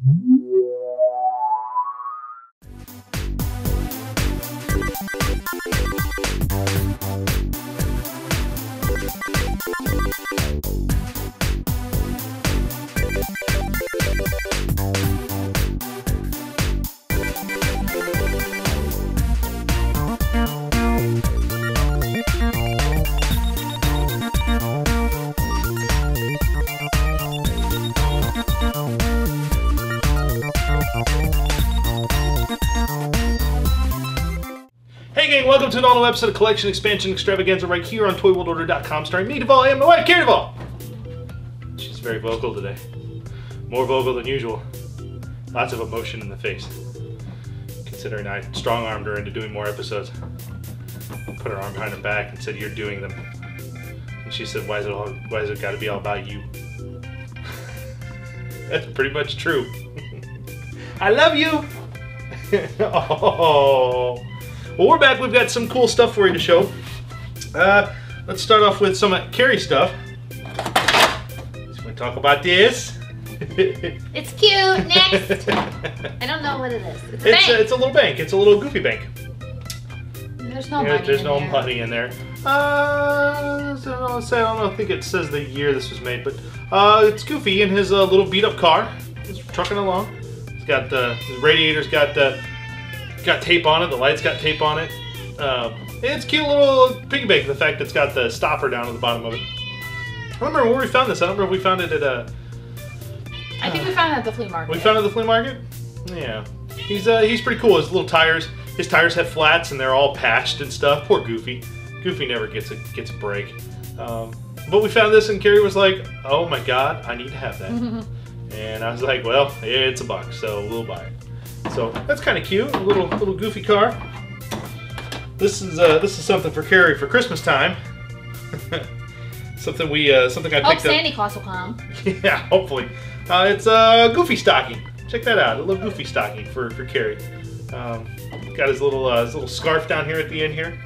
Hey gang, welcome to an all-new episode of Collection Expansion Extravaganza right here on ToyWorldOrder.com, starring me, Duvall, and my wife, Carrie Duvall. She's very vocal today. More vocal than usual. Lots of emotion in the face. Considering I strong-armed her into doing more episodes. Put her arm behind her back and said, "You're doing them." And she said, why is it got to be all about you? That's pretty much true. I love you! Oh. Well, we're back. We've got some cool stuff for you to show. Let's start off with some Carrie stuff. So we're going to talk about this. It's cute. Next. I don't know what it is. It's a bank. It's a little bank. It's a little goofy bank. There's no money There's in no there. money in there. I don't think it says the year this was made, but it's Goofy in his little beat-up car. He's trucking along. He's got the radiator's got tape on it. The light's got tape on it. It's a cute little piggy bank. The fact that it's got the stopper down at the bottom of it. I don't remember where we found this. I don't remember if we found it at I think we found it at the flea market. We found it at the flea market. Yeah, he's pretty cool. His little tires. His tires have flats and they're all patched and stuff. Poor Goofy. Goofy never gets a break. But we found this and Carrie was like, "Oh my God, I need to have that." And I was like, "Well, it's $1, so we'll buy it." So that's kind of cute, a little Goofy car. This is something for Carrie for Christmas time. something I picked up. Santa Claus will come. Yeah, hopefully. It's a Goofy stocking. Check that out, a little Goofy stocking for Carrie. Got his little scarf down here at the end here.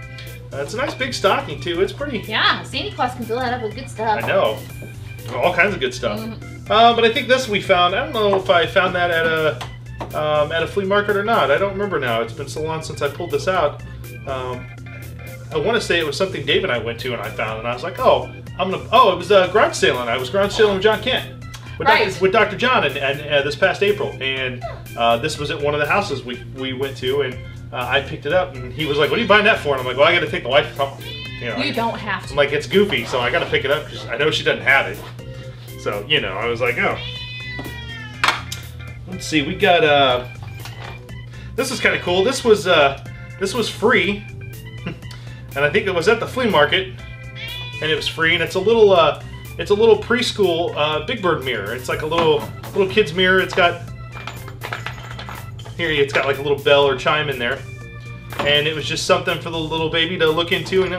It's a nice big stocking too. It's pretty. Yeah, Santa Claus can fill that up with good stuff. I know, all kinds of good stuff. But I think this we found. I don't know if I found that at a flea market or not. I don't remember now. It's been so long since I pulled this out. I want to say it was something Dave and I went to and I found, and I was like, oh, it was garage sailing. I was garage sailing with John Kent. With Dr. John and this past April, and this was at one of the houses we went to, and I picked it up, and he was like, "What are you buying that for?" And I'm like, "Well, I got to take the wife home." You don't have to. I'm like, "It's Goofy, so I got to pick it up because I know she doesn't have it." So I was like, "Oh." Let's see, we got this is kind of cool. This was free, and I think it was at the flea market, and it was free, and it's a little preschool Big Bird mirror. It's like a little kid's mirror. It's got like a little bell or chime in there, and it was just something for the little baby to look into. And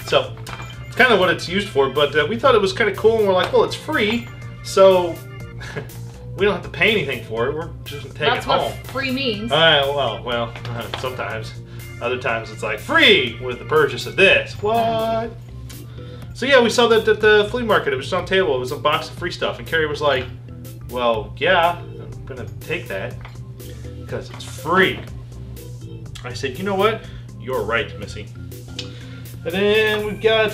so it's kind of what it's used for. But we thought it was kind of cool, and we're like, well, it's free, so. We don't have to pay anything for it. We're just gonna take it home. That's what free means. Well, sometimes. Other times it's like free with the purchase of this. What? So yeah, we saw that at the flea market. It was on the table. It was a box of free stuff, and Carrie was like, "Well, yeah, I'm gonna take that because it's free." I said, "You know what? You're right, Missy." And then we've got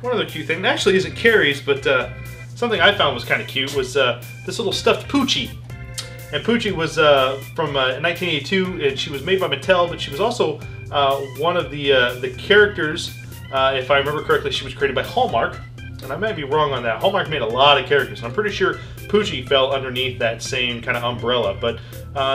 one other cute thing. It actually isn't Carrie's, but. Something I found was kind of cute was this little stuffed Poochie. And Poochie was from 1982, and she was made by Mattel, but she was also one of the characters, if I remember correctly, she was created by Hallmark. And I might be wrong on that. Hallmark made a lot of characters, and I'm pretty sure Poochie fell underneath that same kind of umbrella. But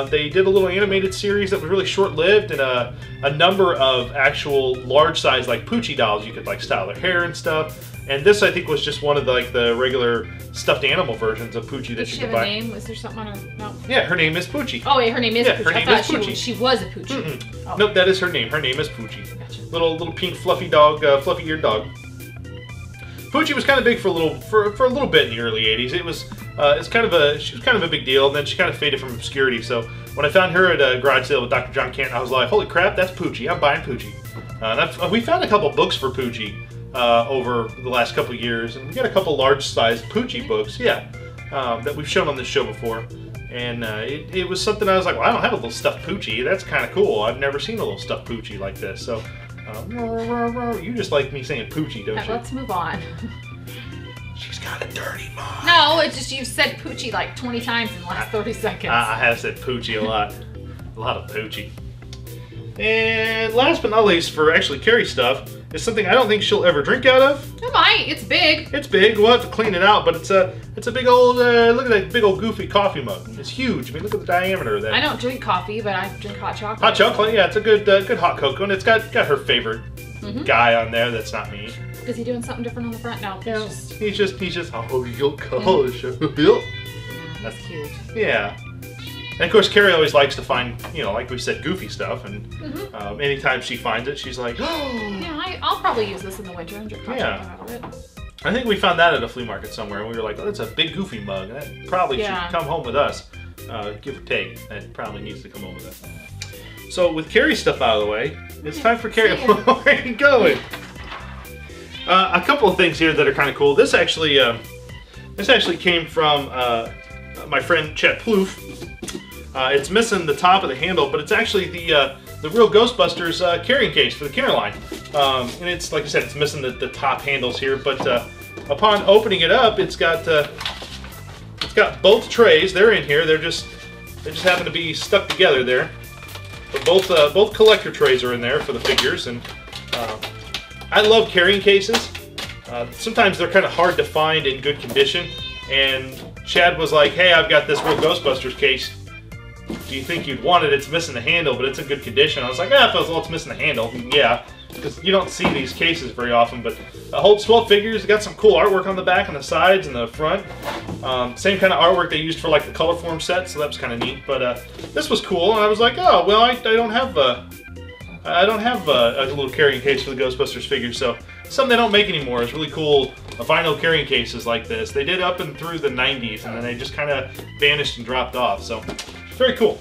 they did a little animated series that was really short-lived, and a number of actual large-size like Poochie dolls. You could like style their hair and stuff. And this, I think, was just one of the regular stuffed animal versions of Poochie that you could buy. Did she have a name? Was there something on her? No. Yeah, her name is Poochie. Oh, wait, her name is Poochie. Her name is Poochie. She was a Poochie. Oh. Nope, that is her name. Her name is Poochie. Gotcha. Little pink fluffy dog, fluffy-eared dog. Poochie was kind of big for a little bit in the early '80s. It was she was kind of a big deal, and then she kind of faded from obscurity. So when I found her at a garage sale with Dr. John Kent, I was like, holy crap, that's Poochie. I'm buying Poochie. We found a couple books for Poochie over the last couple years, and we got a couple large-sized Poochie books, yeah, that we've shown on this show before. And it was something I was like, well, I don't have a little stuffed Poochie. That's kind of cool. I've never seen a little stuffed Poochie like this. So, you just like me saying Poochie, don't you? Let's move on. She's got a dirty mind. No, it's just you've said Poochie like 20 times in the last 30 seconds. I have said Poochie a lot. A lot of Poochie. And last but not least, for actually Carrie stuff, is something I don't think she'll ever drink out of. It might. It's big. It's big. We'll have to clean it out, but it's a big old, look at that big old goofy coffee mug. It's huge. I mean, look at the diameter of that. I don't drink coffee, but I drink hot chocolate. Hot chocolate, yeah. It's a good hot cocoa, and it's got her favorite guy on there that's not me. Is he doing something different on the front? No. Yeah, he's just, oh, your gosh. That's cute. Yeah. And of course, Carrie always likes to find, like we said, goofy stuff. And anytime she finds it, she's like, oh. Yeah, I'll probably use this in the winter and drink hot chocolate out of it. I think we found that at a flea market somewhere, and we were like, oh, that's a big goofy mug. That probably should come home with us, give or take. That probably needs to come home with us. So with Carrie's stuff out of the way, it's time for Carrie. Where are you going? A couple of things here that are kind of cool. This actually came from my friend Chet Plouffe. It's missing the top of the handle, but it's actually the real Ghostbusters carrying case for the Kenner line. And it's, like I said, it's missing the top handles here, but upon opening it up, it's got both trays. They're in here. They just happen to be stuck together there. But both collector trays are in there for the figures, and I love carrying cases. Sometimes they're kind of hard to find in good condition, and Chad was like, hey, I've got this real Ghostbusters case. Do you think you'd want it? It's missing the handle, but it's in good condition. I was like, well, it's missing the handle. Yeah, because you don't see these cases very often, but it holds 12 figures. It got some cool artwork on the back and the sides and the front. Same kind of artwork they used for like the color form set, so that was kind of neat. But this was cool, and I was like, oh, well, I don't have a little carrying case for the Ghostbusters figures, so something they don't make anymore is really cool. Vinyl carrying cases like this. They did up and through the 90s, and then they just kind of vanished and dropped off. So very cool.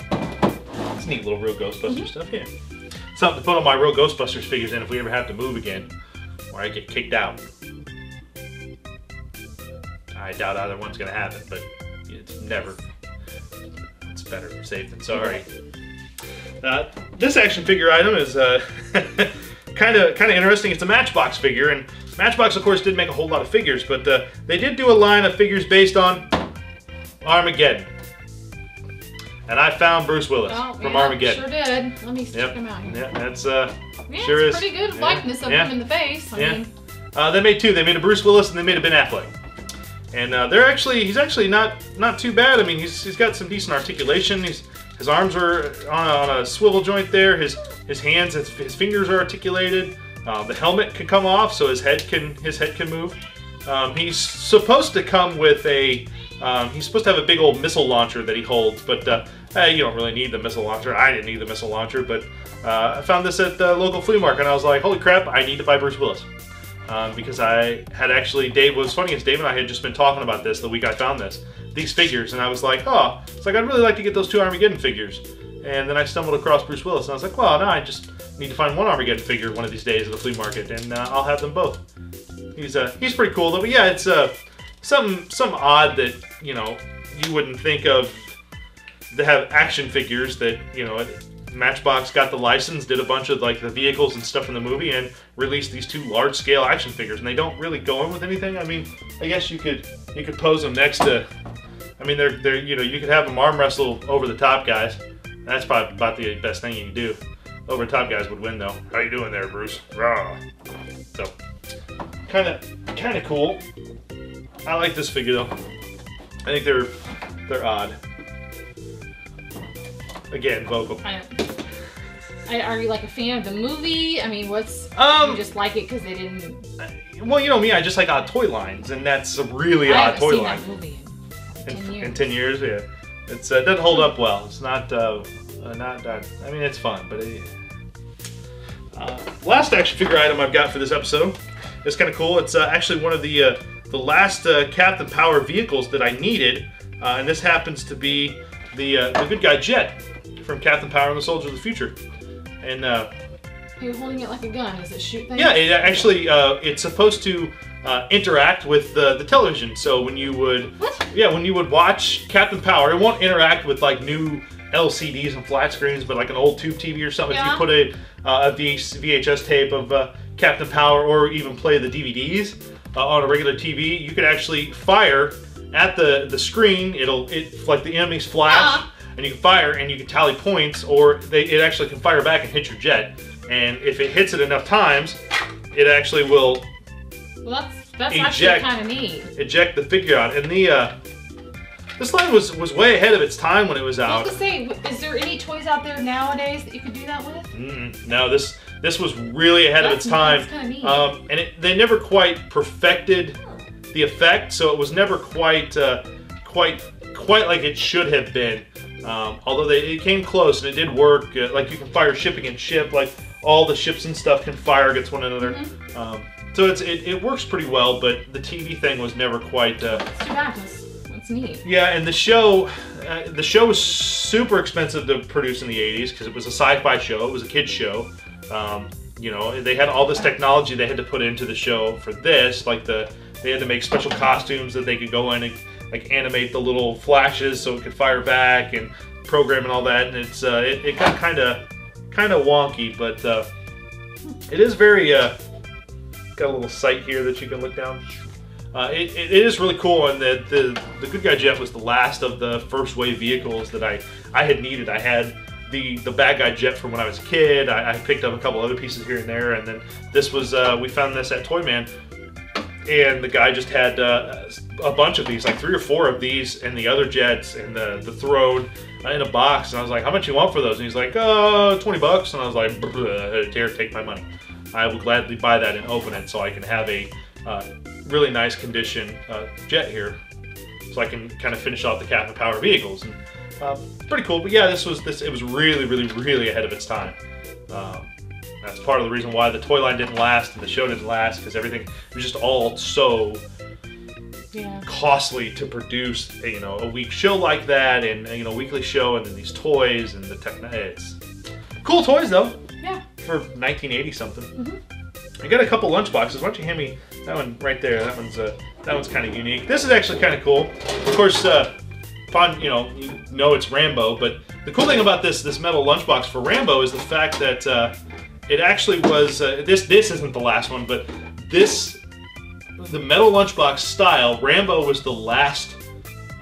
It's neat little real Ghostbusters stuff, yeah. Something to put all my real Ghostbusters figures in if we ever have to move again, or I get kicked out. I doubt either one's gonna happen, but it's never. It's better safe than sorry. This action figure item is kind of interesting. It's a Matchbox figure, and Matchbox, of course, didn't make a whole lot of figures, but they did do a line of figures based on Armageddon. And I found Bruce Willis from Armageddon. Sure did. Let me check him out here. Yeah, that's sure is. Pretty good likeness of him in the face. I mean. They made two. They made a Bruce Willis and they made a Ben Affleck. And he's actually not too bad. I mean, he's got some decent articulation. His arms are on a swivel joint there. His hands, his fingers are articulated. The helmet can come off, so his head can move. He's supposed to come with a. He's supposed to have a big old missile launcher that he holds, but you don't really need the missile launcher. I didn't need the missile launcher, but I found this at the local flea market, and I was like, holy crap, I need to buy Bruce Willis. Because I had actually, what was funny is Dave and I had just been talking about this the week I found these figures, and I was like, oh, it's like I'd really like to get those two Armageddon figures. And then I stumbled across Bruce Willis, and I was like, well, no, I just need to find one Armageddon figure one of these days at the flea market, and I'll have them both. He's pretty cool though, but yeah, it's some odd that you wouldn't think of to have action figures that Matchbox got the license, did a bunch of like the vehicles and stuff in the movie, and released these two large-scale action figures, and they don't really go in with anything. I mean, I guess you could pose them next to. I mean, they're you could have them arm wrestle over the top guys. That's probably about the best thing you can do. Over the top guys would win though. How you doing there, Bruce? Rah. So, kind of cool. I like this figure though. I think they're odd. Again, vocal. Are you like a fan of the movie? I mean, what's you just like it because they didn't? Well, you know me, I just like odd toy lines, and that's a really odd toy line. That movie in 10 years. In 10 years, yeah. It doesn't hold up well. It's not I mean, it's fun, but last action figure item I've got for this episode is kind of cool. It's actually one of the last Captain Power vehicles that I needed, and this happens to be the good guy Jet from Captain Power and the Soldier of the Future. And You're holding it like a gun. Does it shoot things? Yeah, it actually, it's supposed to interact with the television. So when you would, when you would watch Captain Power, it won't interact with like new LCDs and flat screens, but like an old tube TV or something. If you put a VHS tape of Captain Power, or even play the DVDs on a regular TV, you could actually fire at the screen. It like the enemies flash, and you can fire and you can tally points, or it actually can fire back and hit your jet. And if it hits it enough times, it actually will. Well, that's actually kind of neat. Eject the figure out, and this line was way ahead of its time when it was out. I was gonna say, is there any toys out there nowadays that you could do that with? No, this was really ahead of its time. That's kind of neat. And they never quite perfected the effect, so it was never quite like it should have been. Although it came close and it did work. Like you can fire ship against ship, like all the ships and stuff can fire against one another. So it works pretty well, but the TV thing was never quite. It's too bad. That's neat. Yeah, and the show was super expensive to produce in the 80s because it was a sci-fi show. It was a kids show. You know, they had all this technology they had to put into the show for this. Like they had to make special costumes that they could go in and like animate the little flashes so it could fire back and program and all that. And it got kind of wonky, but it is very got a little sight here that you can look down. It is really cool, and the Good Guy jet was the last of the first wave vehicles that I had needed. I had the Bad Guy jet from when I was a kid. I picked up a couple other pieces here and there, and then this was we found this at Toyman, and the guy just had a bunch of these, like 3 or 4 of these, and the other jets, and the Throne in a box. And I was like, "How much you want for those?" And he's like, "Oh, $20." And I was like, "Here, take my money. I will gladly buy that and open it so I can have a really nice condition jet here, so I can kind of finish off the Captain Power vehicles." And pretty cool. But yeah, it was really ahead of its time. That's part of the reason why the toy line didn't last and the show didn't last, because everything was just all so costly to produce. A week show like that, and a weekly show, and then these toys and the it's cool toys though. Yeah. For 1980 something. I got a couple lunch boxes. Why don't you hand me that one right there? That one's kind of unique. This is actually kind of cool. Of course, you know it's Rambo, but the cool thing about this metal lunchbox for Rambo is the fact that it actually was this isn't the last one, but the metal lunchbox style, Rambo was the last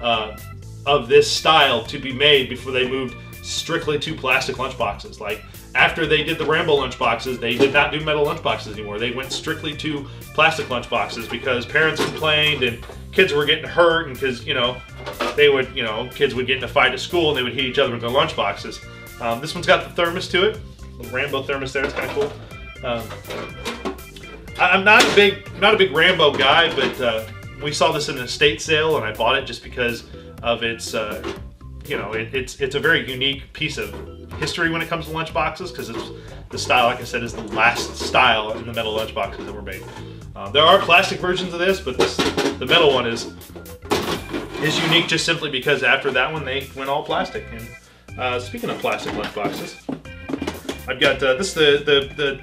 of this style to be made before they moved strictly to plastic lunchboxes. Like, after they did the Rambo lunchboxes, they did not do metal lunchboxes anymore. They went strictly to plastic lunchboxes because parents complained and kids were getting hurt, and because kids would get in a fight at school and they would hit each other with their lunchboxes. This one's got the thermos to it, the Rambo thermos there. It's kind of cool. I'm not a big Rambo guy, but we saw this in an estate sale and I bought it just because of its it's a very unique piece of history when it comes to lunchboxes, because it's the style, like I said, is the last style in the metal lunchboxes that were made. There are plastic versions of this, but the metal one is unique just simply because after that one they went all plastic. And speaking of plastic lunchboxes, I've got the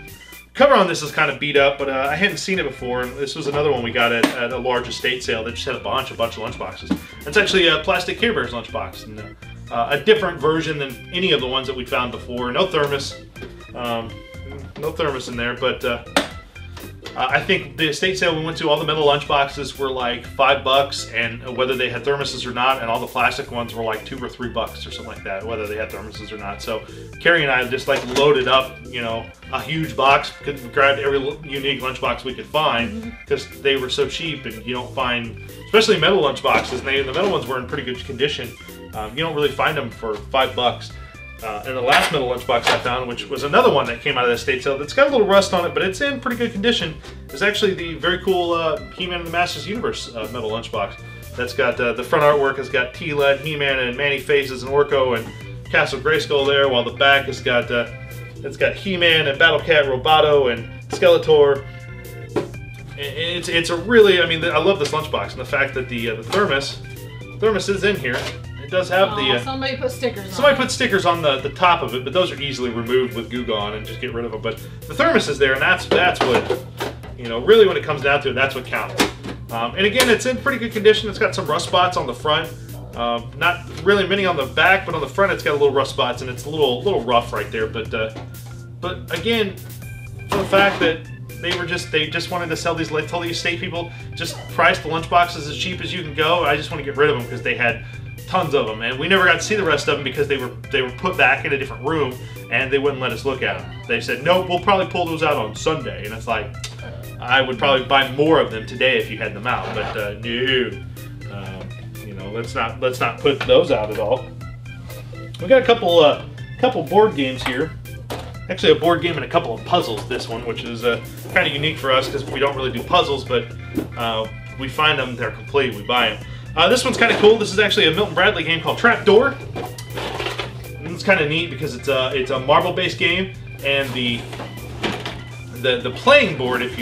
cover on this is kind of beat up, but I hadn't seen it before, and this was another one we got at a large estate sale that just had a bunch of lunchboxes. It's actually a plastic Care Bears lunchbox, and a different version than any of the ones that we found before. No thermos, no thermos in there, but I think the estate sale we went to, all the metal lunchboxes were like $5, and whether they had thermoses or not, and all the plastic ones were like $2 or $3 or something like that, whether they had thermoses or not. So Carrie and I just like loaded up, a huge box, grabbed every unique lunchbox we could find, because they were so cheap, and you don't find, especially metal lunchboxes, and the metal ones were in pretty good condition. You don't really find them for $5. And the last metal lunchbox I found, which was another one that came out of the estate sale, that's got a little rust on it, but it's in pretty good condition, is actually the very cool He-Man and the Masters Universe metal lunchbox. That's got the front artwork has got Tila and He-Man and Manny Faces and Orko and Castle Grayskull there, while the back has got it's got He-Man and Battle Cat Roboto and Skeletor. It's a really, I love this lunchbox, and the fact that the thermos is in here. It does have the... somebody put stickers on it. Somebody put stickers on the top of it, but those are easily removed with Goo Gone and just get rid of them. But the thermos is there, and that's what, you know, really when it comes down to it, that's what counts. And again, it's in pretty good condition. It's got some rust spots on the front. Not really many on the back, but on the front it's got a little rust spots, and it's a little rough right there. But again, for the fact that they just wanted to sell these, like, tell the estate people, just price the lunchboxes as cheap as you can go. I just want to get rid of them because they had tons of them, and we never got to see the rest of them because they were put back in a different room, and they wouldn't let us look at them. They said, no, we'll probably pull those out on Sunday, and it's like, I would probably buy more of them today if you had them out, but no, you know, let's not put those out at all. We got a couple board games here. Actually, a board game and a couple of puzzles. This one, which is kind of unique for us because we don't really do puzzles, but we find them, they're complete, we buy them. This one's kind of cool. This is actually a Milton Bradley game called Trapdoor. And it's kind of neat because it's a marble-based game, and the playing board, if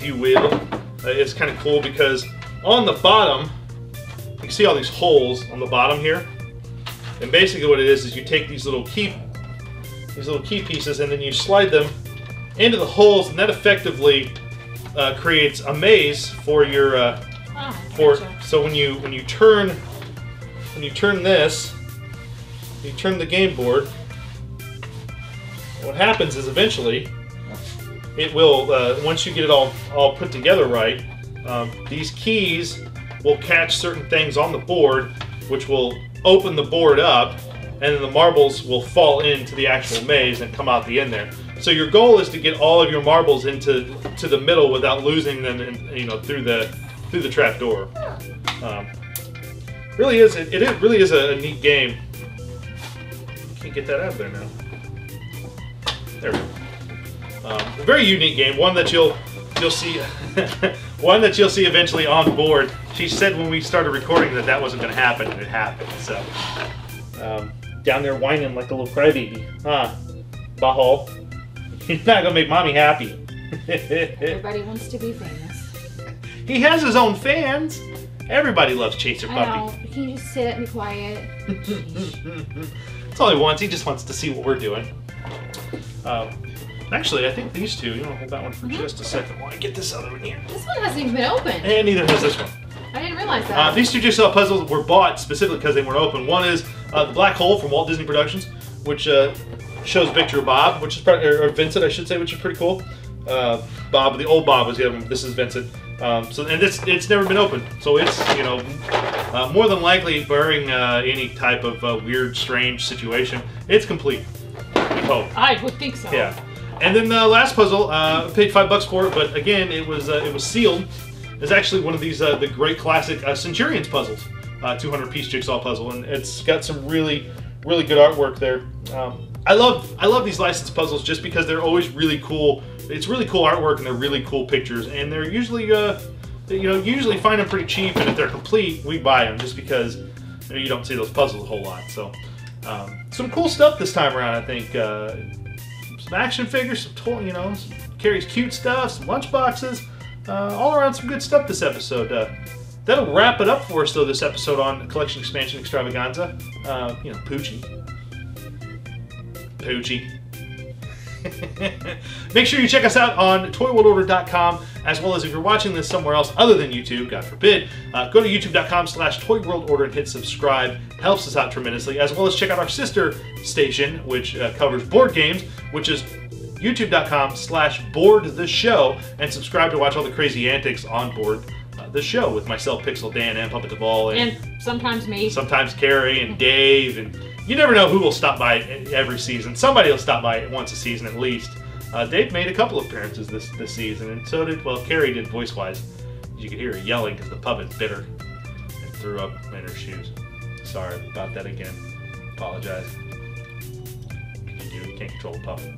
you will, is kind of cool because on the bottom, you can see all these holes on the bottom here, and basically what it is you take these little key pieces and then you slide them into the holes, and that effectively creates a maze for your gotcha. So when you turn this, you turn the game board, what happens is eventually it will, once you get it all put together right, these keys will catch certain things on the board, which will open the board up, and then the marbles will fall into the actual maze and come out the end there. So your goal is to get all of your marbles into the middle without losing them, you know, through the trap door. It really is a neat game. Can't get that out of there now. There we go. A very unique game, one that you'll see, one that you'll see eventually on board. She said when we started recording that wasn't going to happen, and it happened. So. Down there whining like a little crybaby. Huh? Butthole. You're not gonna make mommy happy. Everybody wants to be famous. He has his own fans. Everybody loves Chaser Puppy. I know. Can you just sit and be quiet? That's all he wants. He just wants to see what we're doing. Actually, I think these two, you want to hold that one for just a second while I get this other one here. This one hasn't even been opened. And neither has this one. I didn't realize that. These two jigsaw puzzles were bought specifically because they weren't open. One is The Black Hole from Walt Disney Productions, which shows a picture of Bob, which is probably, or Vincent, I should say, which is pretty cool. Bob, the old Bob was the other one. This is Vincent. And it's never been opened, so it's, you know, more than likely, barring any type of weird, strange situation, it's complete. We hope. I would think so. Yeah. And then the last puzzle, I paid $5 for it, but again, it was sealed. It's actually one of these the great classic Centurions puzzles, 200-piece jigsaw puzzle, and it's got some really good artwork there. I love these licensed puzzles just because they're always really cool. It's really cool artwork and they're really cool pictures, and they're usually usually find them pretty cheap, and if they're complete, we buy them just because you don't see those puzzles a whole lot. So some cool stuff this time around, I think. Some action figures, some some Carrie's cute stuff, some lunch boxes. All around some good stuff this episode. That'll wrap it up for us, though, this episode on Collection Expansion Extravaganza. Poochie. Make sure you check us out on ToyWorldOrder.com, as well as if you're watching this somewhere else other than YouTube, God forbid, go to YouTube.com/ToyWorldOrder and hit subscribe. Helps us out tremendously, as well as check out our sister station, which covers board games, which is youtube.com/boardtheshow, and subscribe to watch all the crazy antics on board the show with myself, Pixel Dan, and Puppet Duvall, and sometimes me, sometimes Carrie and Dave, and you never know who will stop by every season. Somebody will stop by once a season at least. Dave made a couple of appearances this season, and so did, well, Carrie did voice-wise. You could hear her yelling because the puppet bit her and threw up in her shoes. Sorry about that again. Apologize. You can't control the puppet.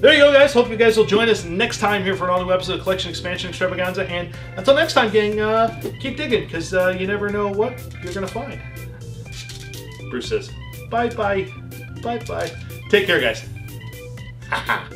There you go, guys. Hope you guys will join us next time here for an all-new episode of Collection Expansion Extravaganza. And until next time, gang, keep digging, because you never know what you're going to find. Bruce says, bye-bye. Bye-bye. Take care, guys. Ha ha.